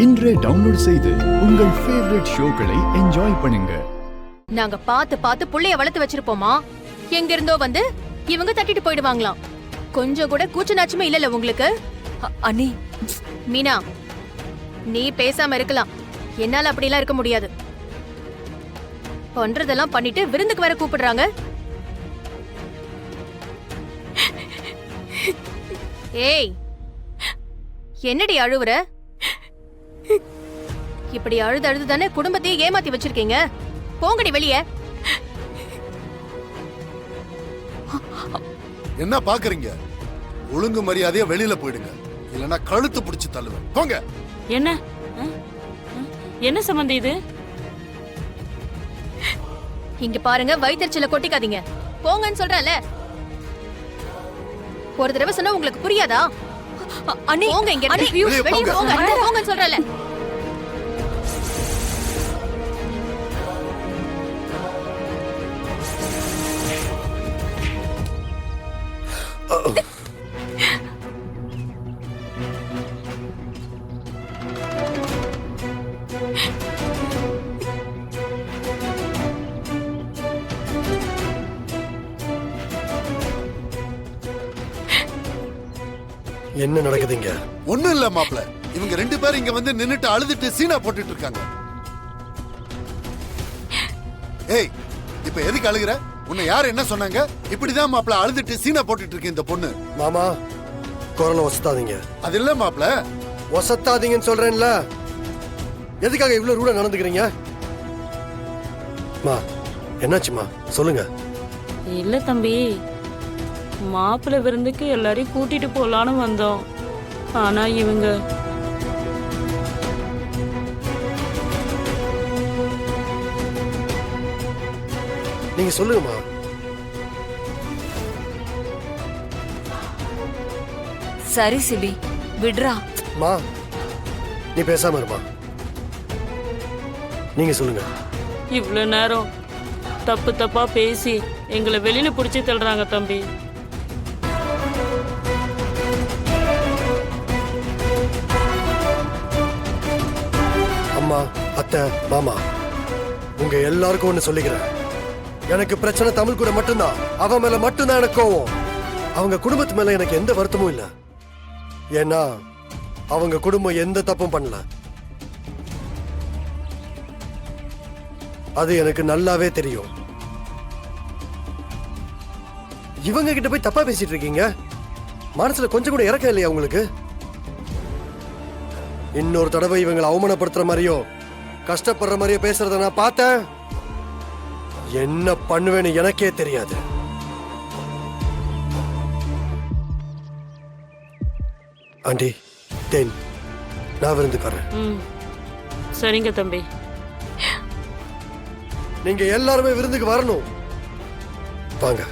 இன்றே டவுன்லோட் செய்து உங்கள் ஃபேவரட் ஷோக்களை என்ஜாய் பண்ணுங்க. நாங்க பார்த்து புள்ளைய வளர்த்து வச்சிருப்போமா, எங்க இருந்தோ வந்து இவங்க தட்டிட்டு போயிடுவாங்களாம். கொஞ்சம் கூட கூச்சநாச்சுமே இல்லல உங்களுக்கு? அண்ணி, மீனா, நீ பேசாம இருக்கலாம். என்னால அப்படிலாம் இருக்க முடியாது. பண்றதெல்லாம் பண்ணிட்டு விருந்துக்கு வர கூப்பிடுறாங்க. ஏய், என்னடி அழுவுற? இப்படி அழுது தானே குடும்பத்தையே ஏமாத்தி வச்சிருக்கீங்க. போங்கடி வெளியே. என்ன பாக்குறீங்க? ஒழுங்கு மரியாதையா வெளியில போயிடுங்க, இல்லனா கழுத்து பிடிச்சு தள்ளுவேன். போங்க. என்ன என்ன சம்பந்தம் இது? இங்க பாருங்க, வயிற்றுல கொட்டிக்காதீங்க. போங்கன்னு சொல்றல. ஒரு தடவை சொன்னா உங்களுக்கு புரியாதா? அண்ணி, போங்க இங்க இருந்து. வெளியே வெளியே போங்க. போங்க. போங்கன்னு சொல்றல. என்ன நடக்குதுங்க? ஒண்ணும் இல்ல மாப்ள, இவங்க ரெண்டு பேரும் இங்க வந்து நின்னுட்டு அழுதுட்டு சீனா போட்டுட்டு இருக்காங்க. ஏய், இப்ப எதுக்கு அழுகுற? உன்னை யார் என்ன சொன்னாங்க? இப்படிதான் மாப்ள அழுதுட்டு சீனா போட்டுட்டு இருக்கு இந்த பொண்ணு. மாமா, குரலை ஒசத்தாதீங்க. அது இல்ல மாப்ள, ஒசத்தாதீங்கன்னு சொல்றேன்ல. எதுக்காக இவ்வளவு ரூடா நடந்துக்கிறீங்க? மா, என்னாச்சுமா சொல்லுங்க. இல்ல தம்பி, மாப்பிள்ளை விருந்துக்கு எல்லாரையும் கூட்டிட்டு போலான்னு வந்தோம். ஆனா இவங்க நீங்க சொல்லுங்கம்மா. சரி சிபி, விடுறா. மா, நீ பேசாம இருமா. நீங்க சொல்லுங்க. இவ்வளவு நேரம் தப்பா பேசி எங்களை வெளியில புடிச்சு தள்ளுறாங்க தம்பி. அம்மா, அத்தை, மாமா, உங்க எல்லாருக்கும் ஒண்ணு சொல்லிக்கிறேன். எனக்கு பிரச்சனை தமிழ் கூட மட்டும்தான். அவன் மேல மட்டும்தான் எனக்கு கோவம். அவங்க குடும்பத்து மேல எனக்கு எந்த வருத்தமும் இல்ல. ஏன்னா அவங்க குடும்பம் எந்த தப்பும் பண்ணல. அது எனக்கு நல்லாவே தெரியும். இவங்க கிட்ட போய் தப்பா பேசிட்டு இருக்கீங்க. மனசுல கொஞ்சம் கூட இறக்கம் இல்லையா உங்களுக்கு? இன்னொரு தடவை இவங்களை அவமானப்படுத்துற மாதிரியோ கஷ்டப்படுற மாதிரியோ பேசுறத நான் பார்த்தேன். என்ன பண்ணுவேன்னு எனக்கே தெரியாது. ஆண்டி, தேன், நான் விருந்துக்காரன். சரிங்க தம்பி. நீங்க எல்லாருமே விருந்துக்கு வரணும். வாங்க.